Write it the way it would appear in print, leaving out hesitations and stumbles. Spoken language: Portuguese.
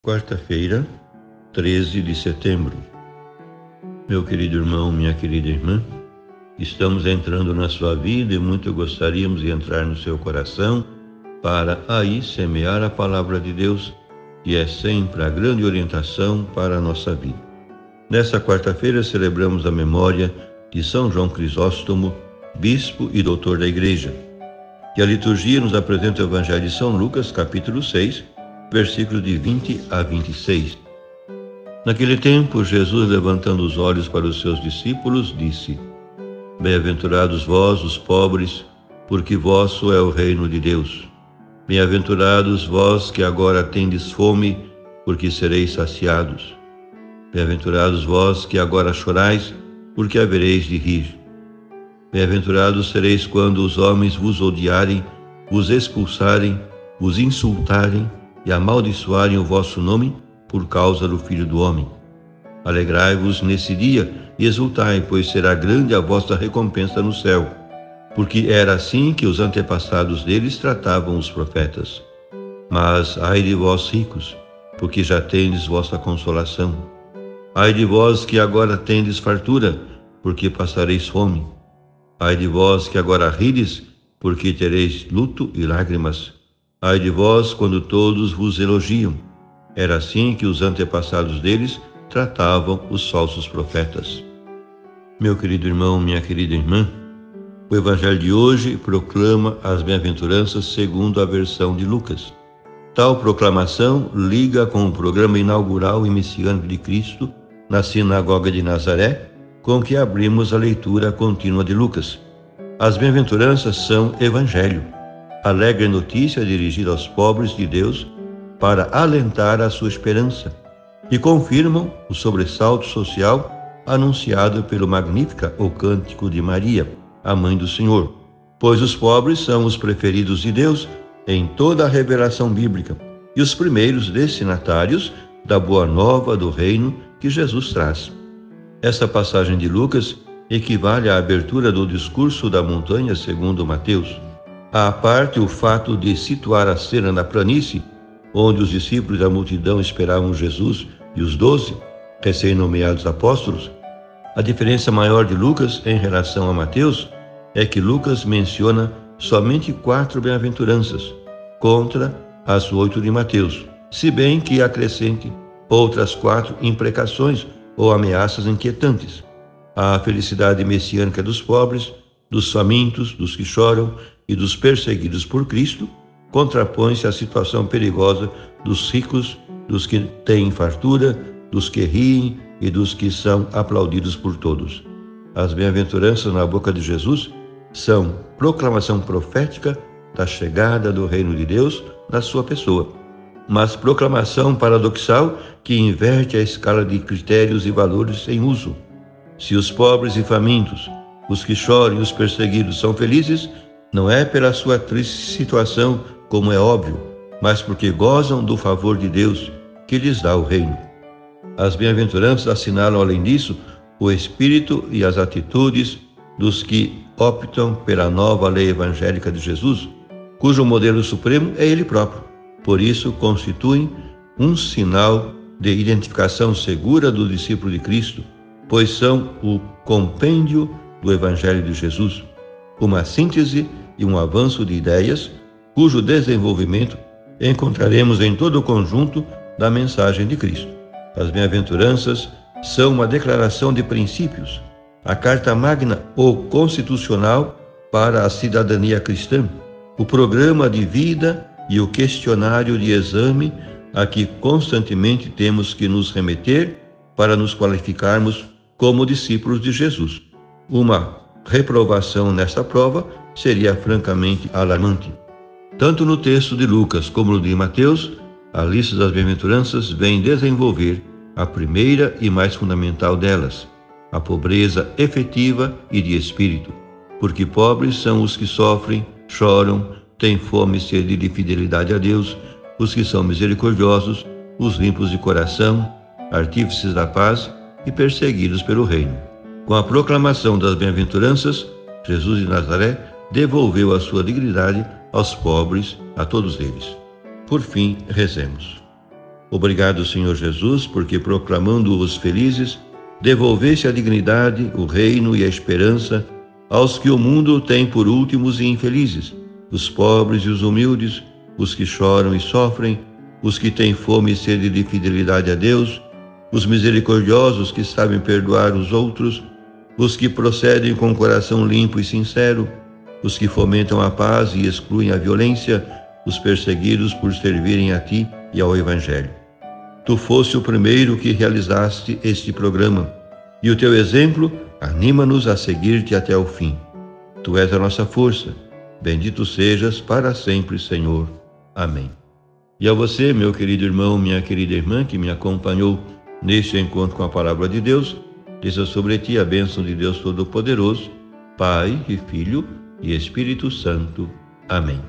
Quarta-feira, 13 de setembro. Meu querido irmão, minha querida irmã, estamos entrando na sua vida e muito gostaríamos de entrar no seu coração para aí semear a palavra de Deus, que é sempre a grande orientação para a nossa vida. Nessa quarta-feira celebramos a memória de São João Crisóstomo, bispo e doutor da Igreja. E a liturgia nos apresenta o Evangelho de São Lucas, capítulo 6, versículos de 20 a 26. Naquele tempo, Jesus, levantando os olhos para os seus discípulos, disse: Bem-aventurados vós, os pobres, porque vosso é o reino de Deus. Bem-aventurados vós que agora tendes fome, porque sereis saciados. Bem-aventurados vós que agora chorais, porque havereis de rir. Bem-aventurados sereis quando os homens vos odiarem, vos expulsarem, vos insultarem e amaldiçoarem o vosso nome por causa do Filho do Homem. Alegrai-vos nesse dia e exultai, pois será grande a vossa recompensa no céu, porque era assim que os antepassados deles tratavam os profetas. Mas ai de vós ricos, porque já tendes vossa consolação. Ai de vós que agora tendes fartura, porque passareis fome. Ai de vós que agora rides, porque tereis luto e lágrimas. Ai de vós quando todos vos elogiam. Era assim que os antepassados deles tratavam os falsos profetas. Meu querido irmão, minha querida irmã, o Evangelho de hoje proclama as bem-aventuranças segundo a versão de Lucas. Tal proclamação liga com o programa inaugural e messiânico de Cristo na sinagoga de Nazaré, com que abrimos a leitura contínua de Lucas. As bem-aventuranças são Evangelho, alegre notícia dirigida aos pobres de Deus para alentar a sua esperança, e confirmam o sobressalto social anunciado pelo Magnífica, o Cântico de Maria, a Mãe do Senhor, pois os pobres são os preferidos de Deus em toda a revelação bíblica e os primeiros destinatários da boa nova do reino que Jesus traz. Esta passagem de Lucas equivale à abertura do discurso da montanha segundo Mateus. À parte o fato de situar a cena na planície, onde os discípulos da multidão esperavam Jesus e os 12, recém-nomeados apóstolos, a diferença maior de Lucas em relação a Mateus é que Lucas menciona somente 4 bem-aventuranças, contra as 8 de Mateus, se bem que acrescente outras 4 imprecações ou ameaças inquietantes. A felicidade messiânica dos pobres, dos famintos, dos que choram e dos perseguidos por Cristo contrapõe-se à situação perigosa dos ricos, dos que têm fartura, dos que riem e dos que são aplaudidos por todos. As bem-aventuranças na boca de Jesus são proclamação profética da chegada do reino de Deus na sua pessoa, mas proclamação paradoxal que inverte a escala de critérios e valores em uso. Se os pobres e famintos, os que choram e os perseguidos são felizes, não é pela sua triste situação, como é óbvio, mas porque gozam do favor de Deus, que lhes dá o reino. As bem-aventuranças assinalam, além disso, o espírito e as atitudes dos que optam pela nova lei evangélica de Jesus, cujo modelo supremo é Ele próprio. Por isso, constituem um sinal de identificação segura do discípulo de Cristo, pois são o compêndio do Evangelho de Jesus, uma síntese e um avanço de ideias, cujo desenvolvimento encontraremos em todo o conjunto da mensagem de Cristo. As bem-aventuranças são uma declaração de princípios, a carta magna ou constitucional para a cidadania cristã, o programa de vida e o questionário de exame a que constantemente temos que nos remeter para nos qualificarmos como discípulos de Jesus. Uma reprovação nesta prova seria francamente alarmante. Tanto no texto de Lucas como no de Mateus, a lista das bem-aventuranças vem desenvolver a primeira e mais fundamental delas, a pobreza efetiva e de espírito, porque pobres são os que sofrem, choram, têm fome e sede de fidelidade a Deus, os que são misericordiosos, os limpos de coração, artífices da paz e perseguidos pelo reino. Com a proclamação das bem-aventuranças, Jesus de Nazaré devolveu a sua dignidade aos pobres, a todos eles. Por fim, rezemos. Obrigado, Senhor Jesus, porque proclamando-os felizes, devolveste a dignidade, o reino e a esperança aos que o mundo tem por últimos e infelizes, os pobres e os humildes, os que choram e sofrem, os que têm fome e sede de fidelidade a Deus, os misericordiosos que sabem perdoar os outros, os que procedem com coração limpo e sincero, os que fomentam a paz e excluem a violência, os perseguidos por servirem a Ti e ao Evangelho. Tu foste o primeiro que realizaste este programa, e o Teu exemplo anima-nos a seguir-te até o fim. Tu és a nossa força. Bendito sejas para sempre, Senhor. Amém. E a você, meu querido irmão, minha querida irmã, que me acompanhou neste encontro com a Palavra de Deus, desça sobre ti a bênção de Deus Todo-Poderoso, Pai e Filho e Espírito Santo. Amém.